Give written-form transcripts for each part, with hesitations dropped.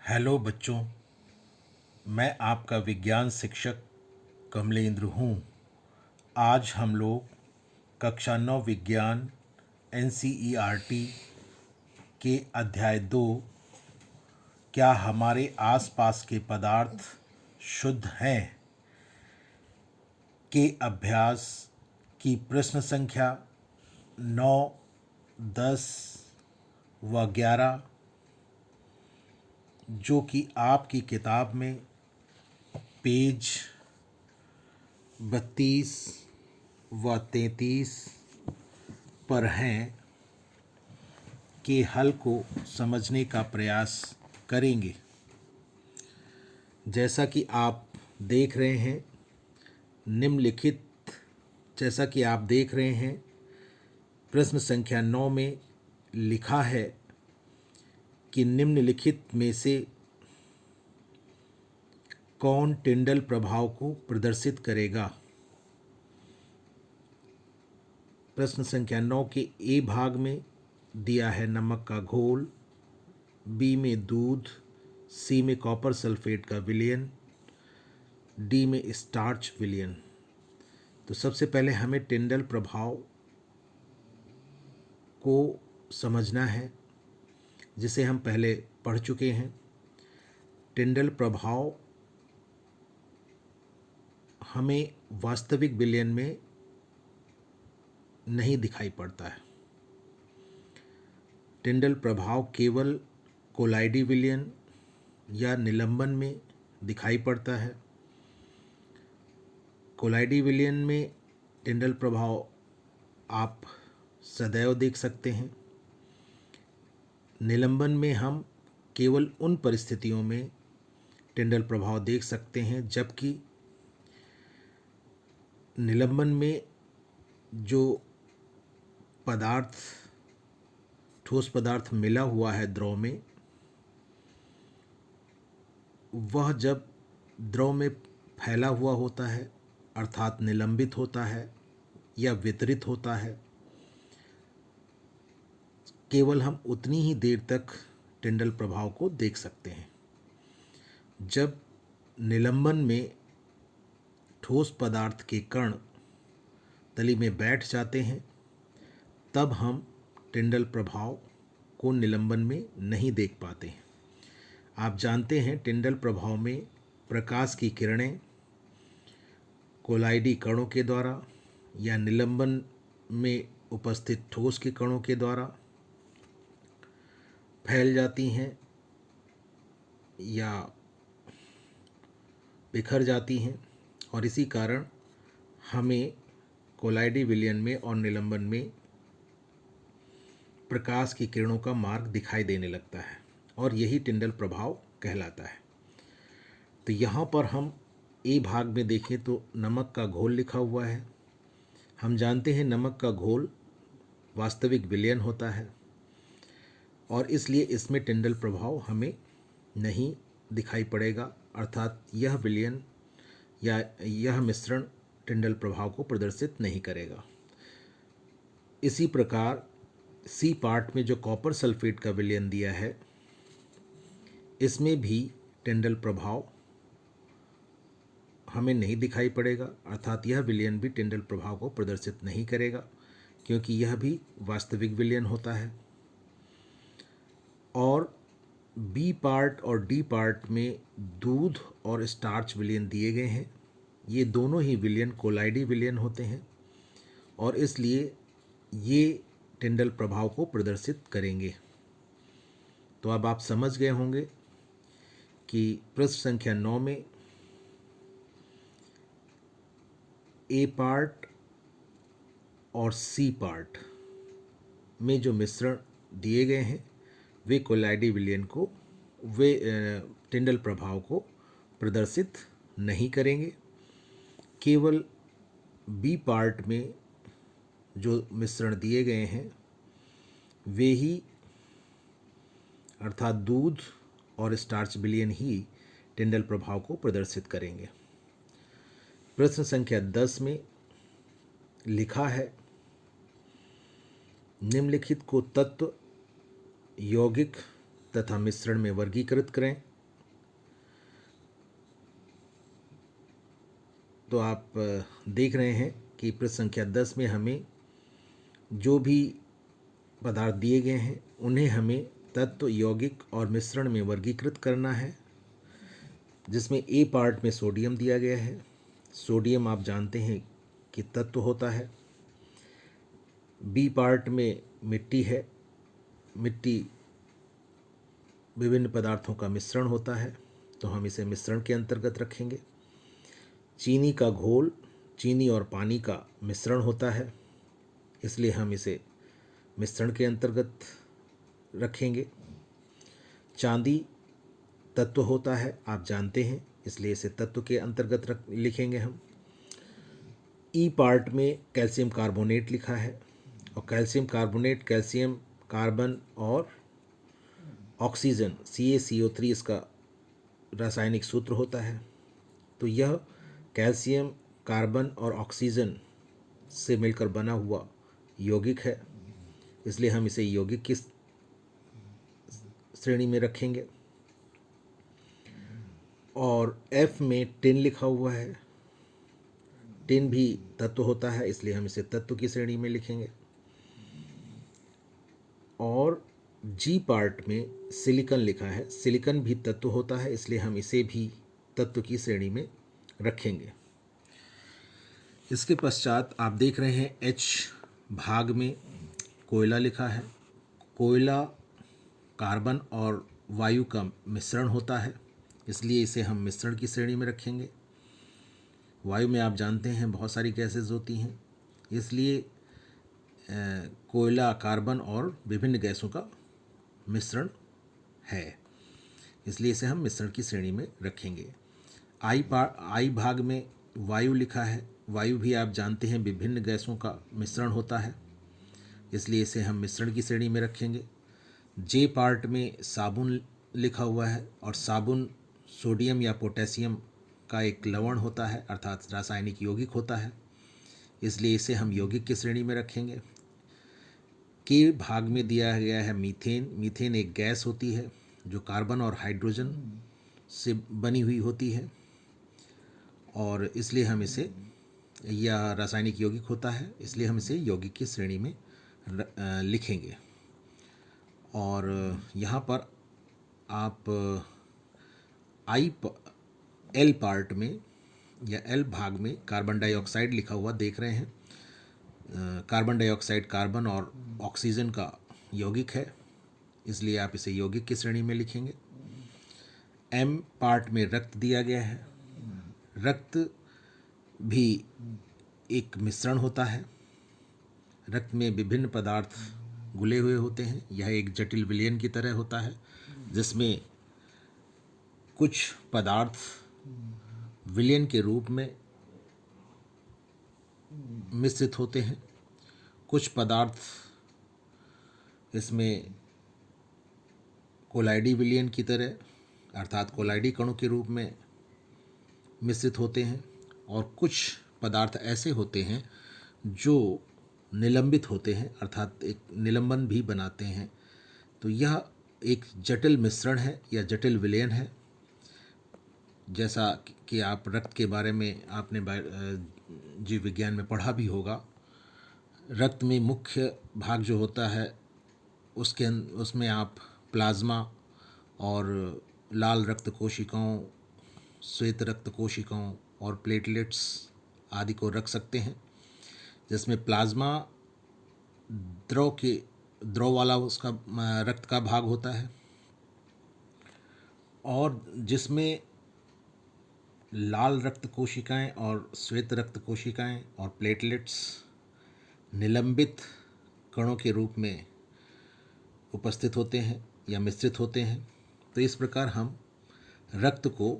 Hello बच्चों, मैं आपका विज्ञान शिक्षक कमलेंद्र हूँ। आज हम लोग कक्षा 9 विज्ञान एनसीईआरटी के अध्याय 2 क्या हमारे आसपास के पदार्थ शुद्ध हैं के अभ्यास की प्रश्न संख्या 9, 10 व 11 जो कि आपकी किताब में पेज 32 व 33 पर हैं के हल को समझने का प्रयास करेंगे। जैसा कि आप देख रहे हैं निम्नलिखित जैसा कि आप देख रहे हैं प्रश्न संख्या 9 में लिखा है कि निम्नलिखित में से कौन टिंडल प्रभाव को प्रदर्शित करेगा। प्रश्न संख्या 9 के ए भाग में दिया है नमक का घोल, बी में दूध, सी में कॉपर सल्फेट का विलयन, डी में स्टार्च विलयन। तो सबसे पहले हमें टिंडल प्रभाव को समझना है जिसे हम पहले पढ़ चुके हैं। टिंडल प्रभाव हमें वास्तविक विलयन में नहीं दिखाई पड़ता है। टिंडल प्रभाव केवल कोलाइडी विलयन या निलंबन में दिखाई पड़ता है। कोलाइडी विलयन में टिंडल प्रभाव आप सदैव देख सकते हैं। निलंबन में हम केवल उन परिस्थितियों में टिंडल प्रभाव देख सकते हैं जबकि निलंबन में जो पदार्थ ठोस पदार्थ मिला हुआ है द्रव में, वह जब द्रव में फैला हुआ होता है अर्थात निलंबित होता है या वितरित होता है, केवल हम उतनी ही देर तक टिंडल प्रभाव को देख सकते हैं। जब निलंबन में ठोस पदार्थ के कण तली में बैठ जाते हैं तब हम टिंडल प्रभाव को निलंबन में नहीं देख पाते हैं। आप जानते हैं टिंडल प्रभाव में प्रकाश की किरणें कोलाइडी कणों के द्वारा या निलंबन में उपस्थित ठोस के कणों के द्वारा फैल जाती हैं या बिखर जाती हैं और इसी कारण हमें कोलाइडी विलयन में और निलंबन में प्रकाश की किरणों का मार्ग दिखाई देने लगता है और यही टिंडल प्रभाव कहलाता है। तो यहाँ पर हम ए भाग में देखें तो नमक का घोल लिखा हुआ है। हम जानते हैं नमक का घोल वास्तविक विलयन होता है और इसलिए इसमें टिंडल प्रभाव हमें नहीं दिखाई पड़ेगा, अर्थात यह विलयन या यह मिश्रण टिंडल प्रभाव को प्रदर्शित नहीं करेगा। इसी प्रकार सी पार्ट में जो कॉपर सल्फेट का विलयन दिया है इसमें भी टिंडल प्रभाव हमें नहीं दिखाई पड़ेगा, अर्थात यह विलयन भी टिंडल प्रभाव को प्रदर्शित नहीं करेगा क्योंकि यह भी वास्तविक विलयन होता है। और बी पार्ट और डी पार्ट में दूध और स्टार्च विलयन दिए गए हैं। ये दोनों ही विलयन कोलाइडी विलयन होते हैं और इसलिए ये टिंडल प्रभाव को प्रदर्शित करेंगे। तो अब आप समझ गए होंगे कि प्रश्न संख्या 9 में ए पार्ट और सी पार्ट में जो मिश्रण दिए गए हैं वे कोलाइडी विलयन को टिंडल प्रभाव को प्रदर्शित नहीं करेंगे। केवल बी पार्ट में जो मिश्रण दिए गए हैं वे ही अर्थात दूध और स्टार्च विलयन ही टिंडल प्रभाव को प्रदर्शित करेंगे। प्रश्न संख्या 10 में लिखा है निम्नलिखित को तत्व, यौगिक तथा मिश्रण में वर्गीकृत करें। तो आप देख रहे हैं कि प्रश्न संख्या 10 में हमें जो भी पदार्थ दिए गए हैं उन्हें हमें तत्व, यौगिक और मिश्रण में वर्गीकृत करना है, जिसमें ए पार्ट में सोडियम दिया गया है। सोडियम आप जानते हैं कि तत्व होता है। बी पार्ट में मिट्टी है। मिट्टी विभिन्न पदार्थों का मिश्रण होता है, तो हम इसे मिश्रण के अंतर्गत रखेंगे। चीनी का घोल चीनी और पानी का मिश्रण होता है, इसलिए हम इसे मिश्रण के अंतर्गत रखेंगे। चांदी तत्व होता है, आप जानते हैं, इसलिए इसे तत्व के अंतर्गत लिखेंगे हम। ई पार्ट में कैल्शियम कार्बोनेट लिखा है, और कैल्शियम कार्बोनेट कैल्शियम, कार्बन और ऑक्सीजन CaCO3 इसका रासायनिक सूत्र होता है। तो यह कैल्शियम, कार्बन और ऑक्सीजन से मिलकर बना हुआ यौगिक है, इसलिए हम इसे यौगिक की श्रेणी में रखेंगे। और F में टिन लिखा हुआ है। टिन भी तत्व होता है, इसलिए हम इसे तत्व की श्रेणी में लिखेंगे। और G पार्ट में सिलिकॉन लिखा है। सिलिकॉन भी तत्व होता है, इसलिए हम इसे भी तत्व की श्रेणी में रखेंगे। इसके पश्चात आप देख रहे हैं H भाग में कोयला लिखा है। कोयला कार्बन और वायु का मिश्रण होता है, इसलिए इसे हम मिश्रण की श्रेणी में रखेंगे। वायु में आप जानते हैं बहुत सारी गैसेस होती हैं, इसलिए कोयला, कार्बन और विभिन्न गैसों का मिश्रण है, इसलिए इसे हम मिश्रण की श्रेणी में रखेंगे। आई भाग में वायु लिखा है। वायु भी आप जानते हैं विभिन्न गैसों का मिश्रण होता है, इसलिए इसे हम मिश्रण की श्रेणी में रखेंगे। जे पार्ट में साबुन लिखा हुआ है, और साबुन सोडियम या पोटेशियम का एक लवण होता है, अर्थात रासायनिक यौगिक होता है, इसलिए इसे हम यौगिक की श्रेणी में रखेंगे। के भाग में दिया गया है मीथेन। मीथेन एक गैस होती है जो कार्बन और हाइड्रोजन से बनी हुई होती है, और इसलिए हम इसे, यह रासायनिक यौगिक होता है, इसलिए हम इसे यौगिक की श्रेणी में लिखेंगे। और यहाँ पर आप एल पार्ट में या एल भाग में कार्बन डाइऑक्साइड लिखा हुआ देख रहे हैं। कार्बन डाइऑक्साइड कार्बन और ऑक्सीजन का यौगिक है, इसलिए आप इसे यौगिक की श्रेणी में लिखेंगे। एम पार्ट में रक्त दिया गया है। रक्त भी एक मिश्रण होता है। रक्त में विभिन्न पदार्थ घुले हुए होते हैं। यह एक जटिल विलयन की तरह होता है, जिसमें कुछ पदार्थ विलयन के रूप में मिश्रित होते हैं, कुछ पदार्थ इसमें कोलाइडी विलयन की तरह, अर्थात कोलाइडी कणों के रूप में मिश्रित होते हैं, और कुछ पदार्थ ऐसे होते हैं जो निलंबित होते हैं, अर्थात एक निलंबन भी बनाते हैं। तो यह एक जटिल मिश्रण है या जटिल विलयन है। जैसा कि आप रक्त के बारे में आपने जीव विज्ञान में पढ़ा भी होगा, रक्त में मुख्य भाग जो होता है उसमें आप प्लाज्मा और लाल रक्त कोशिकाओं, श्वेत रक्त कोशिकाओं और प्लेटलेट्स आदि को रख सकते हैं, जिसमें प्लाज्मा द्रव वाला उसका रक्त का भाग होता है, और जिसमें लाल रक्त कोशिकाएं और श्वेत रक्त कोशिकाएं और प्लेटलेट्स निलंबित कणों के रूप में उपस्थित होते हैं या मिश्रित होते हैं। तो इस प्रकार हम रक्त को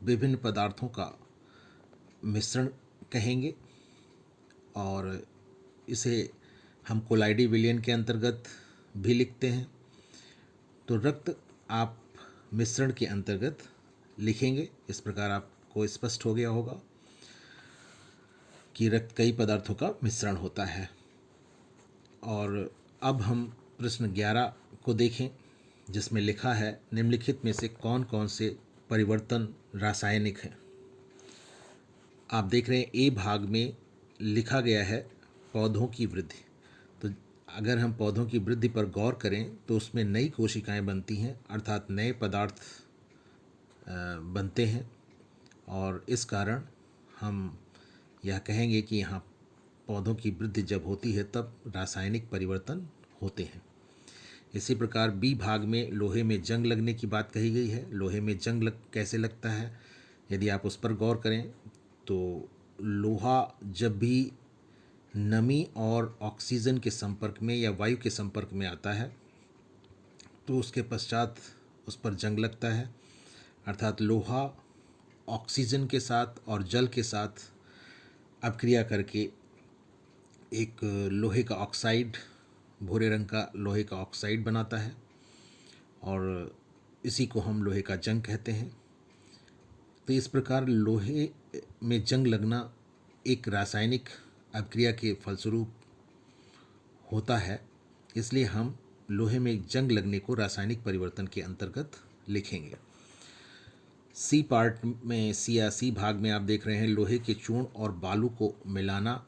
विभिन्न पदार्थों का मिश्रण कहेंगे, और इसे हम कोलाइडी विलयन के अंतर्गत भी लिखते हैं। तो रक्त आप मिश्रण के अंतर्गत लिखेंगे। इस प्रकार आपको स्पष्ट हो गया होगा कि रक्त कई पदार्थों का मिश्रण होता है। और अब हम प्रश्न 11 को देखें, जिसमें लिखा है निम्नलिखित में से कौन कौन से परिवर्तन रासायनिक हैं। आप देख रहे हैं ए भाग में लिखा गया है पौधों की वृद्धि। तो अगर हम पौधों की वृद्धि पर गौर करें तो उसमें नई कोशिकाएं बनती हैं, अर्थात नए पदार्थ बनते हैं, और इस कारण हम यह कहेंगे कि यहाँ पौधों की वृद्धि जब होती है तब रासायनिक परिवर्तन होते हैं। इसी प्रकार बी भाग में लोहे में जंग लगने की बात कही गई है। लोहे में कैसे लगता है, यदि आप उस पर गौर करें तो लोहा जब भी नमी और ऑक्सीजन के संपर्क में या वायु के संपर्क में आता है तो उसके पश्चात उस पर जंग लगता है, अर्थात लोहा ऑक्सीजन के साथ और जल के साथ अपक्रिया करके एक लोहे का ऑक्साइड, भूरे रंग का लोहे का ऑक्साइड बनाता है, और इसी को हम लोहे का जंग कहते हैं। तो इस प्रकार लोहे में जंग लगना एक रासायनिक अपक्रिया के फलस्वरूप होता है, इसलिए हम लोहे में जंग लगने को रासायनिक परिवर्तन के अंतर्गत लिखेंगे। सी पार्ट में सी भाग में आप देख रहे हैं लोहे के चूर्ण और बालू को मिलाना।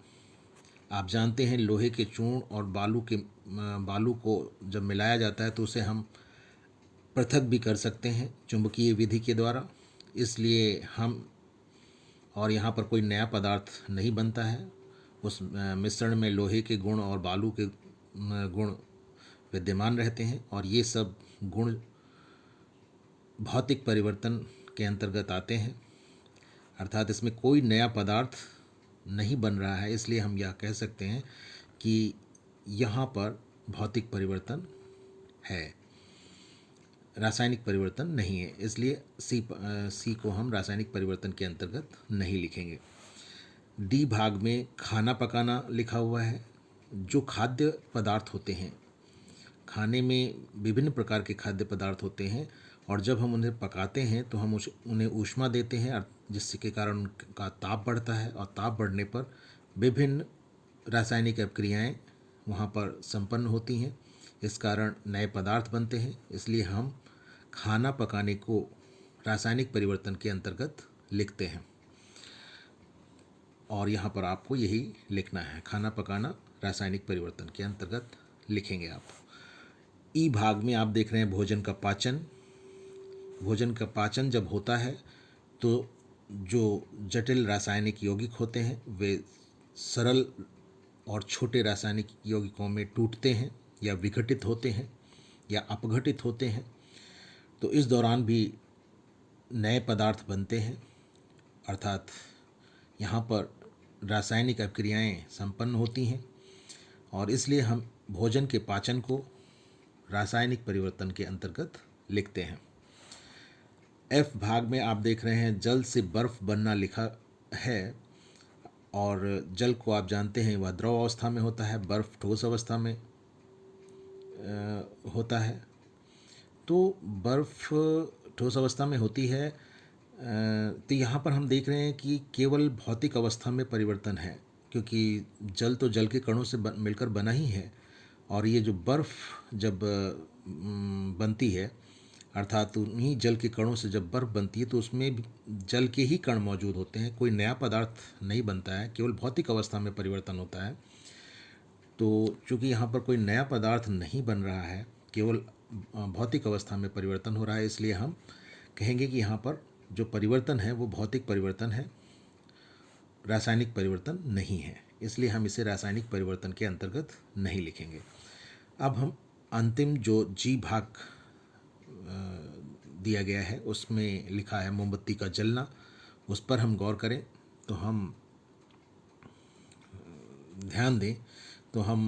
आप जानते हैं लोहे के चूर्ण और बालू को जब मिलाया जाता है तो उसे हम पृथक भी कर सकते हैं चुंबकीय विधि के द्वारा, इसलिए हम, और यहाँ पर कोई नया पदार्थ नहीं बनता है। उस मिश्रण में लोहे के गुण और बालू के गुण विद्यमान रहते हैं, और ये सब गुण भौतिक परिवर्तन के अंतर्गत आते हैं, अर्थात इसमें कोई नया पदार्थ नहीं बन रहा है, इसलिए हम यह कह सकते हैं कि यहाँ पर भौतिक परिवर्तन है, रासायनिक परिवर्तन नहीं है, इसलिए सी को हम रासायनिक परिवर्तन के अंतर्गत नहीं लिखेंगे। डी भाग में खाना पकाना लिखा हुआ है। जो खाद्य पदार्थ होते हैं, खाने में विभिन्न प्रकार के खाद्य पदार्थ होते हैं, और जब हम उन्हें पकाते हैं तो हम उन्हें ऊष्मा देते हैं, जिसके कारण उनका ताप बढ़ता है, और ताप बढ़ने पर विभिन्न रासायनिक अपक्रियाएं वहाँ पर संपन्न होती हैं, इस कारण नए पदार्थ बनते हैं, इसलिए हम खाना पकाने को रासायनिक परिवर्तन के अंतर्गत लिखते हैं, और यहाँ पर आपको यही लिखना है, खाना पकाना रासायनिक परिवर्तन के अंतर्गत लिखेंगे आप। ई भाग में आप देख रहे हैं भोजन का पाचन। भोजन का पाचन जब होता है तो जो जटिल रासायनिक यौगिक होते हैं वे सरल और छोटे रासायनिक यौगिकों में टूटते हैं या विघटित होते हैं या अपघटित होते हैं, तो इस दौरान भी नए पदार्थ बनते हैं, अर्थात यहाँ पर रासायनिक अपक्रियाएं संपन्न होती हैं, और इसलिए हम भोजन के पाचन को रासायनिक परिवर्तन के अंतर्गत लिखते हैं। एफ भाग में आप देख रहे हैं जल से बर्फ़ बनना लिखा है, और जल को आप जानते हैं वह द्रव अवस्था में होता है, बर्फ़ ठोस अवस्था में होता है। तो बर्फ़ ठोस अवस्था में होती है, तो यहाँ पर हम देख रहे हैं कि केवल भौतिक अवस्था में परिवर्तन है, क्योंकि जल तो जल के कणों से मिलकर बना ही है, और ये जो बर्फ़ जब बनती है, अर्थात उन्हीं जल के कणों से जब बर्फ़ बनती है तो उसमें भी जल के ही कण मौजूद होते हैं, कोई नया पदार्थ नहीं बनता है, केवल भौतिक अवस्था में परिवर्तन होता है। तो चूँकि यहाँ पर कोई नया पदार्थ नहीं बन रहा है, केवल भौतिक अवस्था में परिवर्तन हो रहा है, इसलिए हम कहेंगे कि यहाँ पर जो परिवर्तन है वो भौतिक परिवर्तन है, रासायनिक परिवर्तन नहीं है, इसलिए हम इसे रासायनिक परिवर्तन के अंतर्गत नहीं लिखेंगे। अब हम अंतिम जो जी भाग दिया गया है उसमें लिखा है मोमबत्ती का जलना, उस पर हम गौर करें तो हम ध्यान दें तो हम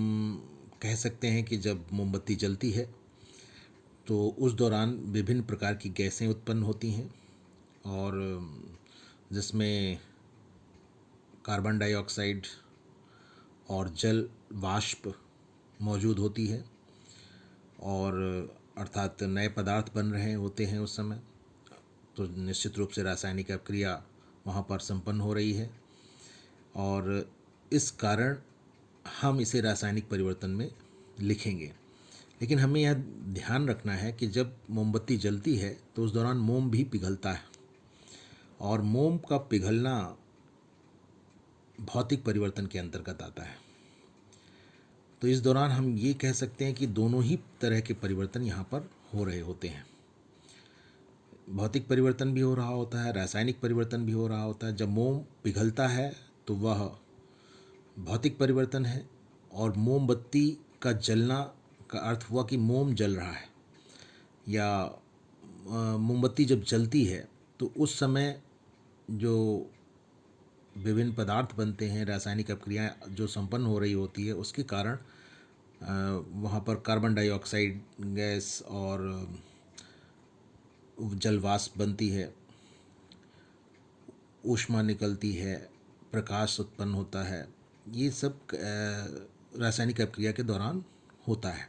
कह सकते हैं कि जब मोमबत्ती जलती है तो उस दौरान विभिन्न प्रकार की गैसें उत्पन्न होती हैं, और जिसमें कार्बन डाइऑक्साइड और जल वाष्प मौजूद होती है, और अर्थात नए पदार्थ बन रहे होते हैं उस समय, तो निश्चित रूप से रासायनिक अपक्रिया वहाँ पर संपन्न हो रही है, और इस कारण हम इसे रासायनिक परिवर्तन में लिखेंगे। लेकिन हमें यह ध्यान रखना है कि जब मोमबत्ती जलती है तो उस दौरान मोम भी पिघलता है, और मोम का पिघलना भौतिक परिवर्तन के अंतर्गत आता है। तो इस दौरान हम ये कह सकते हैं कि दोनों ही तरह के परिवर्तन यहाँ पर हो रहे होते हैं। भौतिक परिवर्तन भी हो रहा होता है, रासायनिक परिवर्तन भी हो रहा होता है। जब मोम पिघलता है तो वह भौतिक परिवर्तन है, और मोमबत्ती का जलना का अर्थ हुआ कि मोम जल रहा है, या मोमबत्ती जब जलती है तो उस समय जो विभिन्न पदार्थ बनते हैं, रासायनिक अपक्रियाएँ जो संपन्न हो रही होती है, उसके कारण वहाँ पर कार्बन डाइऑक्साइड गैस और जलवाष्प बनती है, ऊष्मा निकलती है, प्रकाश उत्पन्न होता है। ये सब रासायनिक अपक्रिया के दौरान होता है।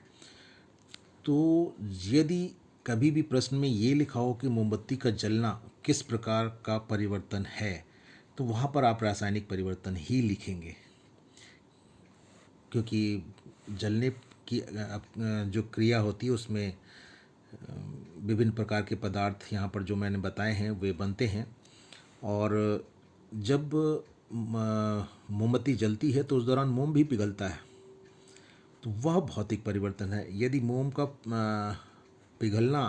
तो यदि कभी भी प्रश्न में ये लिखा हो कि मोमबत्ती का जलना किस प्रकार का परिवर्तन है, तो वहाँ पर आप रासायनिक परिवर्तन ही लिखेंगे, क्योंकि जलने की जो क्रिया होती है उसमें विभिन्न प्रकार के पदार्थ यहाँ पर जो मैंने बताए हैं वे बनते हैं। और जब मोमबत्ती जलती है तो उस दौरान मोम भी पिघलता है, तो वह भौतिक परिवर्तन है। यदि मोम का पिघलना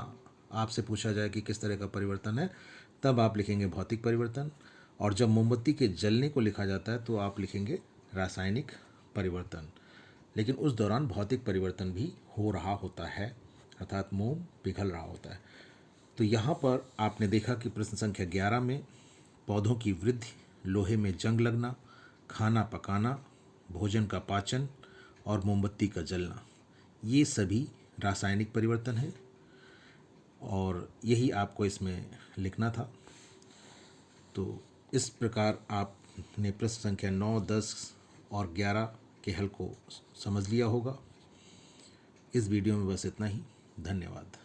आपसे पूछा जाए कि किस तरह का परिवर्तन है, तब आप लिखेंगे भौतिक परिवर्तन। और जब मोमबत्ती के जलने को लिखा जाता है तो आप लिखेंगे रासायनिक परिवर्तन। लेकिन उस दौरान भौतिक परिवर्तन भी हो रहा होता है, अर्थात मोम पिघल रहा होता है। तो यहाँ पर आपने देखा कि प्रश्न संख्या 11 में पौधों की वृद्धि, लोहे में जंग लगना, खाना पकाना, भोजन का पाचन और मोमबत्ती का जलना, ये सभी रासायनिक परिवर्तन हैं, और यही आपको इसमें लिखना था। तो इस प्रकार आपने प्रश्न संख्या 9, 10 और 11 के हल को समझ लिया होगा। इस वीडियो में बस इतना ही। धन्यवाद।